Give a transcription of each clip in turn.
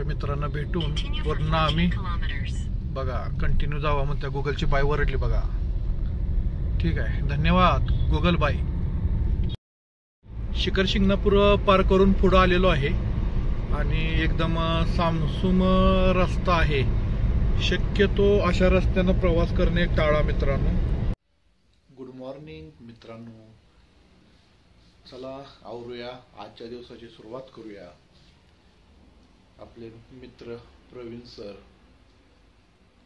आमच्या मित्रांना भेटून वरनं आम्ही बघा कंटिन्यू जावा म्हणत्या. गुगलची बाय वरडली बघा. ठीक आहे, धन्यवाद गुगल बाय. शिखर शिंगणापूर पार करून पुढे आलेलो आहे आणि एकदम सामसूम रस्ता आहे. शक्यतो अशा रस्त्यानं प्रवास करणे टाळा मित्रांनो. गुड मॉर्निंग मित्रांनो, चला आवरूया, आजच्या दिवसाची सुरुवात करूया. आपले मित्र प्रवीण सर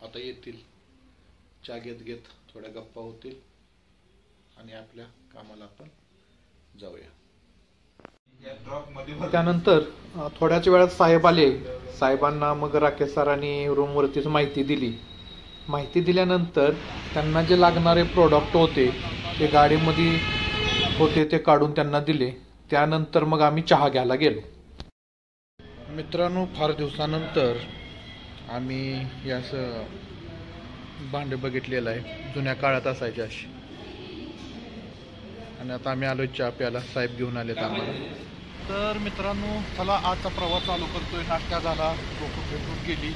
आता येतील. चहा घेत घेत थोड्या गप्पा होतील आणि आपल्या कामाला आपण जाऊया. त्यानंतर थोड्याच वेळात साहेब आले. साहेबांना मग राकेश सरांनी रूमवरतीच माहिती दिली. माहिती दिल्यानंतर त्यांना जे लागणारे प्रोडक्ट होते ते गाडीमध्ये होते ते काढून त्यांना दिले. त्यानंतर मग आम्ही चहा घ्यायला गेलो. मित्रांनो, फार दिवसानंतर आम्ही याचं भांडे बघितलेलं आहे. जुन्या काळात असायचे अशी. आणि आता आम्ही आलो चहा प्यायला. साहेब घेऊन आलेत आम्हाला. तर मित्रांनो, चला आजचा प्रवास चालू करतोय. नाश्ता झाला, लोक भेटून गेली.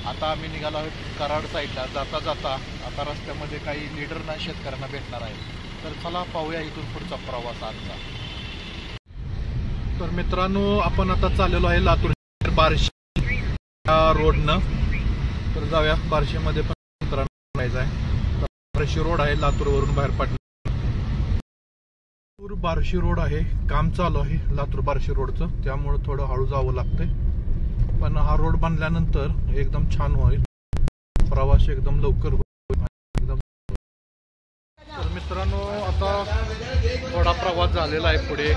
आता आम्ही निघालो आहोत कराड साईडला. जाता जाता आता रस्त्यामध्ये काही लीडर नाही शेतकऱ्यांना भेटणार आहे. तर चला पाहूया इथून पुढचा प्रवास आजचा. तर मित्रांनो, आपण आता चाललेलो आहे लातूर बार्शी रोडनं. तर जाऊया बार्शीमध्ये पण मित्रांनो जायचं आहे. बार्शी रोड आहे लातूरवरून बाहेर पडणार. लातूर बार्शी रोड आहे, काम चालू आहे लातूर बार्शी रोडचं, त्यामुळे थोडं हळू जावं लागतंय. पण हा रोड बांधल्यानंतर एकदम छान होईल, प्रवास एकदम लवकर होईल एकदम. तर मित्रांनो, आता थोडा प्रवास झालेला आहे. पुढे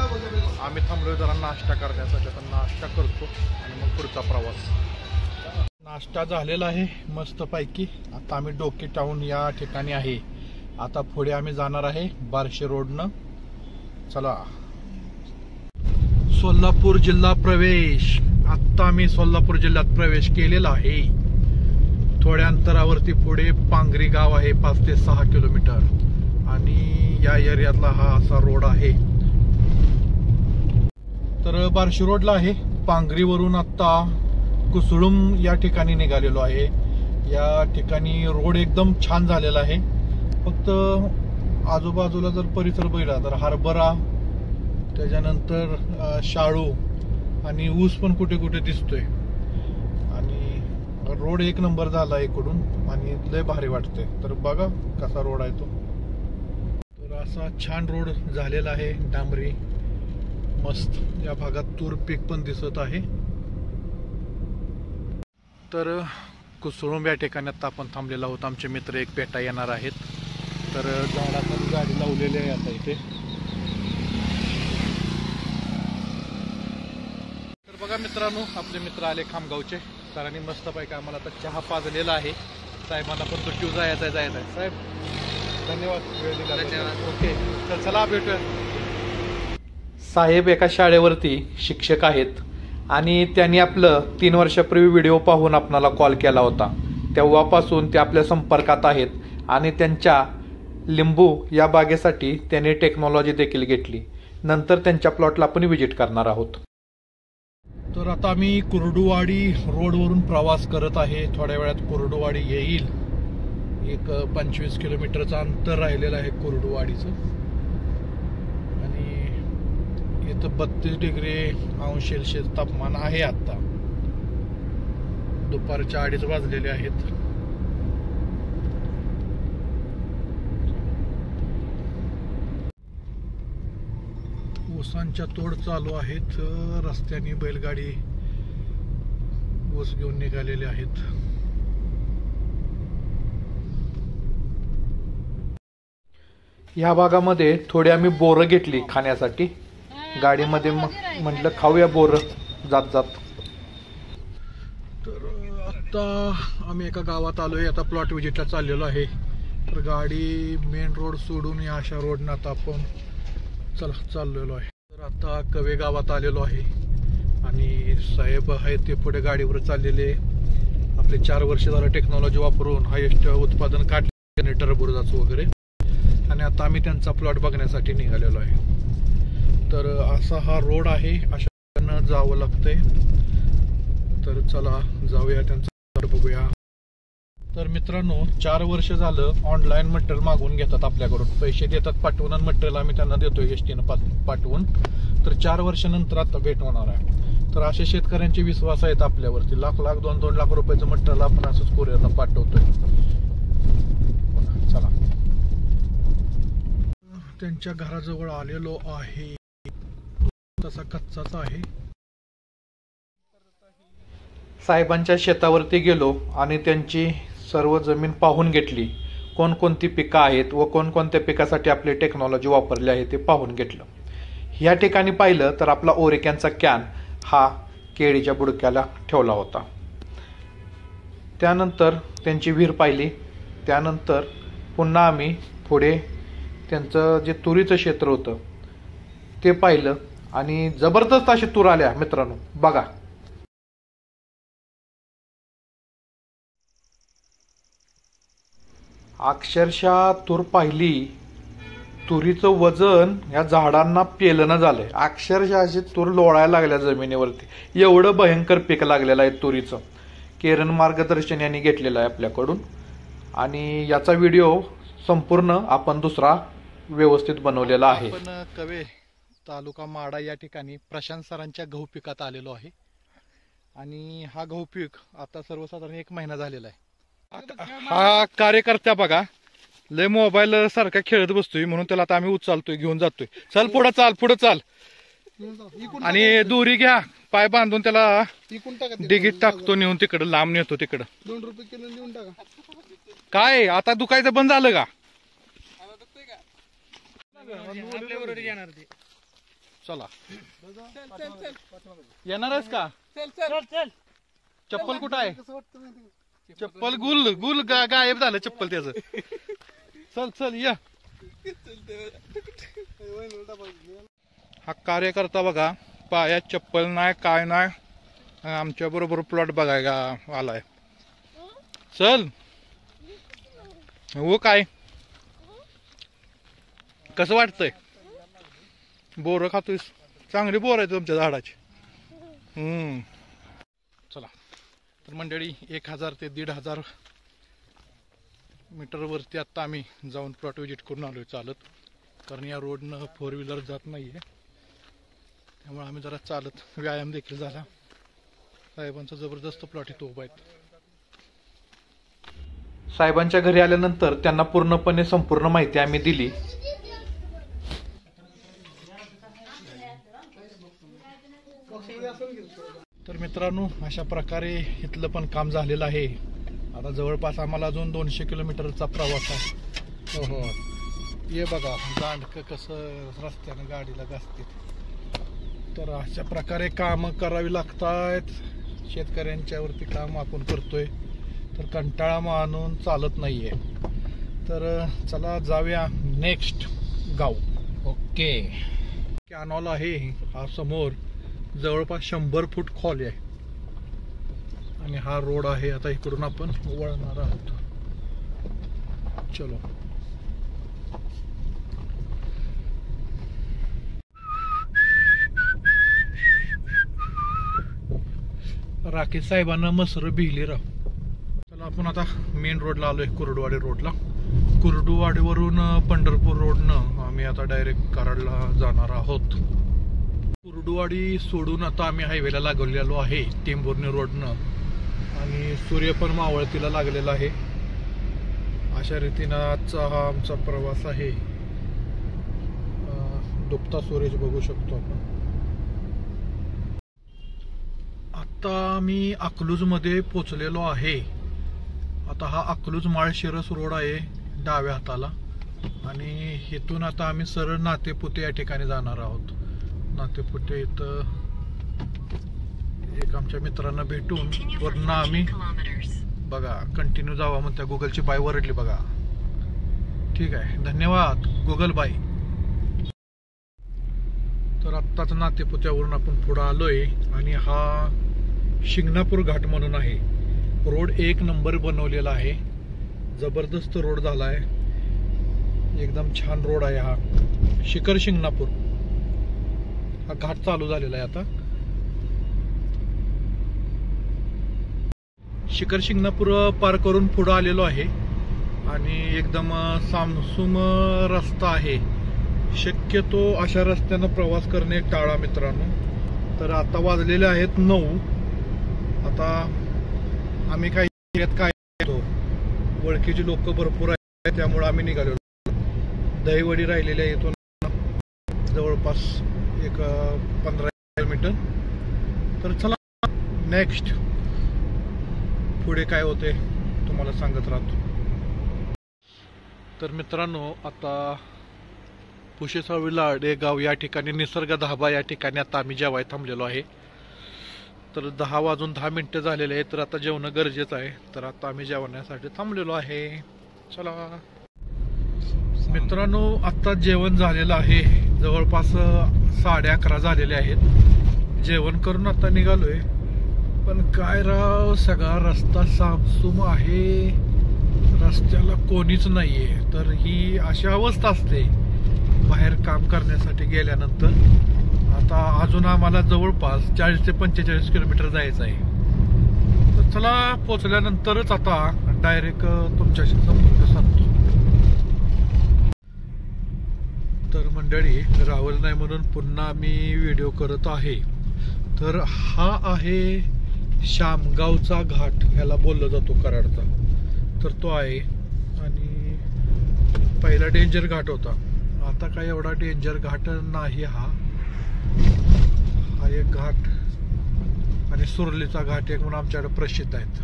आम्ही थांबलोय जरा नाश्ता करण्यासाठी. आता नाश्ता करतो आणि मग पुढचा प्रवास. नाश्ता झालेला आहे मस्तपैकी. आता आम्ही डोकी टाऊन या ठिकाणी आहे. आता पुढे आम्ही जाणार आहे बार्शी रोडनं. चला, सोलापूर जिल्हा प्रवेश. आता आम्ही सोलापूर जिल्ह्यात प्रवेश केलेला आहे. थोड्या अंतरावरती पुढे पांगरी गाव आहे, 5 ते 6 किलोमीटर. आणि या एरियातला हा असा रोड आहे. तर बार्शी रोडला आहे. पांगरीवरून आता कुसळुम या ठिकाणी निघालेलो आहे. या ठिकाणी रोड एकदम छान झालेला आहे. फक्त आजूबाजूला जर परिसर बघितला तर हरभरा, त्याच्यानंतर शाळू आणि ऊस पण कुठे कुठे दिसतोय. आणि रोड एक नंबर झाला इकडून आणि लय भारी वाटते. तर बघा कसा रोड आहे तो. तर असा छान रोड झालेला आहे, डांबरी मस्त. या भागात तूर पीक पण दिसत आहे. तर कुसळुंब या ठिकाणी आता आपण थांबलेलो आहोत. आमचे मित्र एक पेटा येणार आहेत. तर झाडाखाली गाडी लावलेली आहे आता इथे. तर बघा मित्रांनो, आपले मित्र आले खामगावचे. सरांनी मस्त पैकी आम्हाला आता चहा पाजलेला आहे. साहेबांना पण तो ट्यू जायचा आहे. साहेब धन्यवाद, वेळ दिला. ओके, तर चला भेटूया. साहेब एका शाळेवरती शिक्षक आहेत आणि त्यांनी आपलं 3 वर्षापूर्वी व्हिडिओ पाहून आपणाला कॉल केला होता. तेव्हापासून ते आपल्या संपर्कात आहेत आणि त्यांच्या लिंबू या बागेसाठी त्यांनी टेक्नॉलॉजी देखील घेतली. नंतर त्यांच्या प्लॉटला आपण व्हिजिट करणार आहोत. तर आता आम्ही कुर्डुवाडी रोडवरून प्रवास करत आहे. थोड्या वेळात कुर्डुवाडी येईल. एक 25 किलोमीटरचं अंतर राहिलेलं आहे कुर्डुवाडीचं. आणि इथं 32 डिग्री अंश सेल्सिअस तापमान आहे. आता दुपारच्या 2:30 वाजलेले आहेत. ऊसांच्या तोड चालू आहेत. रस्त्याने बैलगाडी ऊस घेऊन निघालेले आहेत. ह्या भागामध्ये थोडी आम्ही बोरं घेतली खाण्यासाठी. गाडीमध्ये म्हटलं खाऊया बोरं जात जात. तर आता आम्ही एका गावात आलोय. आता प्लॉट विजिटला चाललेलो आहे. तर गाडी मेन रोड सोडून या अशा रोडनं आता आपण चाललेलो आहे. तर आता कवे गावात आलेलो आहे आणि साहेब आहेत ते पुढे गाडीवर चाललेले. आपले 4 वर्ष झालं टेक्नॉलॉजी वापरून हायेस्ट उत्पादन काढले जनरेटर बुरजाचं वगैरे. आणि आता आम्ही त्यांचा प्लॉट बघण्यासाठी निघालेलो आहे. तर असा हा रोड आहे, अशा जावं लागतंय. तर चला जाऊया त्यांचं बघूया. तर मित्रांनो 4 वर्ष झालं ऑनलाईन मटेरियल मागवून घेतात आपल्याकडून, पैसे देतात पाठवून आणि मटेरियल आम्ही त्यांना देतोय एसटीनं पाठवून. तर 4 वर्षानंतर आता भेट होणार आहे. तर असे शेतकऱ्यांचे विश्वास आहेत आपल्यावरती. लाख 2 लाख रुपयाचं मटेरियल आपण असंच कुरिअरनं पाठवतोय. चला त्यांच्या घराजवळ आलेलो आहे. तसा कच्चाच आहे. साहेबांच्या शेतावरती गेलो आणि त्यांची सर्व जमीन पाहून घेतली. कोणकोणती पिकं आहेत व कोणकोणत्या पिकासाठी आपली टेक्नॉलॉजी वापरली आहे ते पाहून घेतलं. ह्या ठिकाणी पाहिलं तर आपला ओरिकॅनचा कॅन हा केळीच्या बुडक्याला ठेवला होता. त्यानंतर त्यांची विहीर पाहिली. त्यानंतर पुन्हा आम्ही पुढे त्यांचं जे तुरीचं क्षेत्र होतं ते पाहिलं आणि जबरदस्त अशी तूर आल्या मित्रांनो. बघा अक्षरशः तूर पाहिली, तुरीचं वजन या झाडांना पेलणं झालंय. अक्षरशः अशी तूर लोळायला लागल्या जमिनीवरती. एवढं भयंकर पीक लागलेलं आहे तुरीचं. केरन मार्गदर्शन यांनी घेतलेलं आहे आपल्याकडून आणि याचा व्हिडिओ संपूर्ण आपण दुसरा व्यवस्थित बनवलेला आहे. आपण कवे तालुका माडा या ठिकाणी प्रशांत सरांच्या गहू पिकात आलेलो आहे आणि हा गहू पीक आता सर्वसाधारण 1 महिना झालेला आहे. हा कार्यकर्ता बघा लय मोबाईल सारखा खेळत बसतोय म्हणून त्याला आता आम्ही उचलतोय, घेऊन जातोय. चल पुढे चाल आणि दोरी घ्या, पाय बांधून त्याला डिगीत टाकतो, नेऊन तिकडं लांब नेतो. तिकडं 2 रुपये किलो नेऊन टाका. काय आता दुखायचं बंद झालं का? चला येणारच का? चप्पल कुठं आहे? चप्पल गुल गायब झालं चप्पल त्याचं. चल या. हा कार्यकर्ता बघा पायात चप्पल नाही काय नाही आमच्या बरोबर प्लॉट बघायला आलाय. चल हो काय कसं वाटतंय? बोर खातोय? चांगली बोर आहे तुमच्या झाडाची. चला तर मंडळी 1000 ते 1500 मीटर वरती आता आम्ही जाऊन प्लॉट विजिट करून आलोय चालत, कारण या रोडनं 4 व्हीलर जात नाहीये. त्यामुळे आम्ही जरा चालत व्यायाम देखील झाला. साहेबांचा जबरदस्त प्लॉट इथं उभा आहे. साहेबांच्या घरी आल्यानंतर त्यांना पूर्णपणे संपूर्ण माहिती आम्ही दिली. तर मित्रांनो अशा प्रकारे इथलं पण काम झालेलं आहे. आता जवळपास आम्हाला अजून 200 किलोमीटरचा प्रवास आहे. हो ये बघा दांडकं कसं रस्त्यानं गाडीला घासते. तर अशा प्रकारे काम करावी लागतात. शेतकऱ्यांच्या वरती काम आपण करतोय तर कंटाळा मानून चालत नाहीये. तर चला जाऊया नेक्स्ट गाव. ओके कॅनॉल आहे हा समोर, जवळपास 100 फूट खोल आहे आणि हा रोड आहे. आता इकडून आपण वळणार आहोत. चलो राकेश साहेबांना मसर भिली राव. चला आपण आता मेन रोडला आलोय, कुर्डुवाडी रोडला. कुर्डुवाडीवरून पंढरपूर रोडनं आम्ही आता डायरेक्ट कराडला जाणार आहोत. कुर्डुवाडी सोडून आता आम्ही हायवेला लागलेलो आहे टेंभुर्णी रोडनं आणि सूर्य पण मावळतीला लागलेला आहे. अशा रीतीनं आजचा हा आमचा प्रवास आहे. दुपता सूर्य बघू शकतो आपण. आता मी अकलूज मध्ये पोचलेलो आहे. आता हा अकलूज माळशिरस रोड आहे डाव्या हाताला आणि इथून आता आम्ही सरळ नातेपुते या ठिकाणी जाणार आहोत. नातेपुते इथं एक आमच्या मित्रांना भेटून वरनं आम्ही बघा कंटिन्यू जावा म्हणत्या. गुगलची बाय वरडली बघा. ठीक आहे धन्यवाद गुगल बाय. तर आत्ताच नातेपुत्यावरून आपण पुढे आलोय आणि हा शिंगणापूर घाट म्हणून आहे. रोड 1 नंबर बनवलेला आहे. जबरदस्त रोड झालाय. एकदम छान रोड आहे हा. शिखर शिंगणापूर हा घाट चालू झालेला आहे आता. शिखर शिंगणापूर पार करून पुढे आलेलो आहे आणि एकदम सामसूम रस्ता आहे. शक्यतो अशा रस्त्यानं प्रवास करणे टाळा मित्रांनो. तर आता वाजलेले आहेत 9. आता आम्ही काय ओळखीची लोक भरपूर आहेत त्यामुळे आम्ही निघालो. दहीवडी राहिलेली आहे इथून जवळपास एक 15 किलोमीटर. तर चला नेक्स्ट पुढे काय होते तुम्हाला सांगत राहतो. तर मित्रांनो आता पुशेसावळी लाडेगाव या ठिकाणी निसर्ग धाबा या ठिकाणी आता आम्ही जेवाय थांबलेलो आहे. तर 10 वाजून 10 मिनिटं झालेले आहे. तर आता जेवणं गरजेचं आहे. तर आता आम्ही जेवण्यासाठी थांबलेलो आहे. चला मित्रांनो आता जेवण झालेलं आहे. जवळपास 11:30 झालेले आहेत. जेवण करून आता निघालोय. पण काय राव सगळा रस्ता सामसूम आहे. रस्त्याला कोणीच नाहीये. तर ही अशी अवस्था असते बाहेर काम करण्यासाठी गेल्यानंतर. आता अजून आम्हाला जवळपास 40 ते 45 किलोमीटर जायचं आहे. तर चला पोचल्यानंतरच आता डायरेक्ट तुमच्याशी संपर्क साधतो. तर मंडळी राहुल नाही म्हणून पुन्हा मी व्हिडिओ करत आहे. तर हा आहे शामगावचा घाट ह्याला बोललं जातो कराडचा. तर तो आहे आणि पहिला डेंजर घाट होता. आता काय एवढा डेंजर घाट नाही. हा एक घाट आणि सुरलीचा घाट एक म्हणून आमच्याकडे प्रसिद्ध आहेत.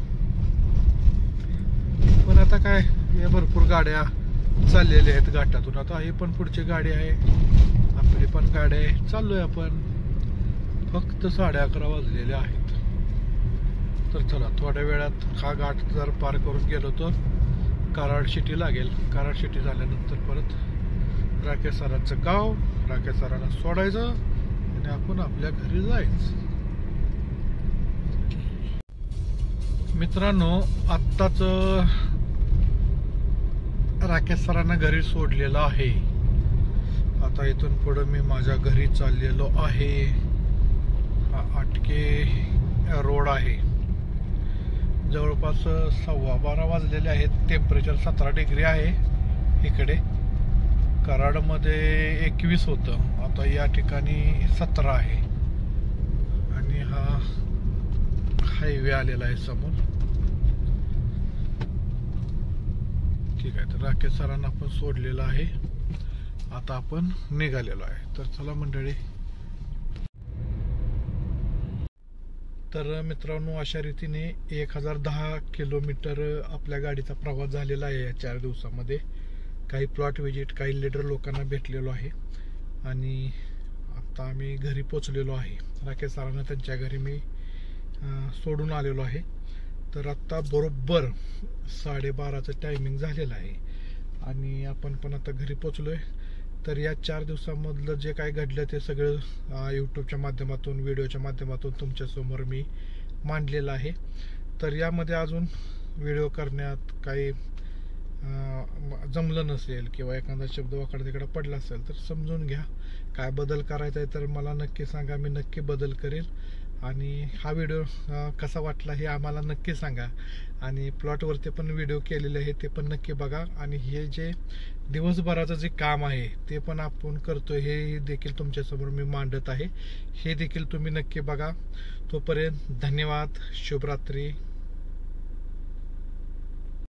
पण आता काय हे भरपूर गाड्या चाललेल्या आहेत घाटातून. आता ही पण पुढची गाडी आहे आपली पण गाडी आहे. चाललोय आपण. फक्त 11:30 वाजलेले आहेत. तर चला थोड्या वेळात हा घाट जर पार करून गेलो तर कराड सिटी लागेल. कराड सिटी झाल्यानंतर परत राकेश सरांचं गाव. राकेश सरांना सोडायचं आणि आपण आपल्या घरी जायचं. मित्रांनो आत्ताच राकेश सरांना घरी सोडलेलं आहे. आता इथून पुढे मी माझ्या घरी चाललेलो आहे. हा आटके रोड आहे. जवळपास 12:15 वाजलेले आहेत. टेम्परेचर 17 डिग्री आहे इकडे. कराडमध्ये 21 होतं. आता या ठिकाणी 17 आहे आणि हा हायवे आलेला आहे समोर. ठीक आहे. तर राकेश सरांना आपण सोडलेलं आहे. आता आपण निघालेलो आहे. तर चला मंडळी. तर मित्रांनो अशा रीतीने 1010 किलोमीटर आपल्या गाडीचा प्रवास झालेला आहे या 4 दिवसामध्ये. काही प्लॉट विजिट काही लीडर लोकांना भेटलेलो आहे आणि आता आम्ही घरी पोचलेलो आहे. राकेश सरांना त्यांच्या घरी मी सोडून आलेलो आहे. तर आत्ता बरोबर 12:30चं टायमिंग झालेलं आहे आणि आपण पण आता घरी पोचलोय. तर या 4 दिवसामधलं जे काय घडलं ते सगळं यूट्यूबच्या माध्यमातून व्हिडिओच्या माध्यमातून तुमच्यासमोर मी मांडलेलं आहे. तर यामध्ये अजून व्हिडिओ करण्यात काही जमलं नसेल किंवा एखादा शब्द वाकडा तिकडे पडला असेल तर समजून घ्या. काय बदल करायचा आहे तर मला नक्की सांगा. मी नक्की बदल करेल. आणि हा व्हिडिओ कसा वाटला हे आम्हाला नक्की सांगा. आणि प्लॉटवरती पण व्हिडिओ केलेले आहे ते पण नक्की बघा. आणि हे जे दिवसभराचं जे काम आहे ते पण आपण करतोय हे देखील तुमच्यासमोर मी मांडत आहे. हे देखील तुम्ही नक्की बघा. तोपर्यंत धन्यवाद. शुभरात्री.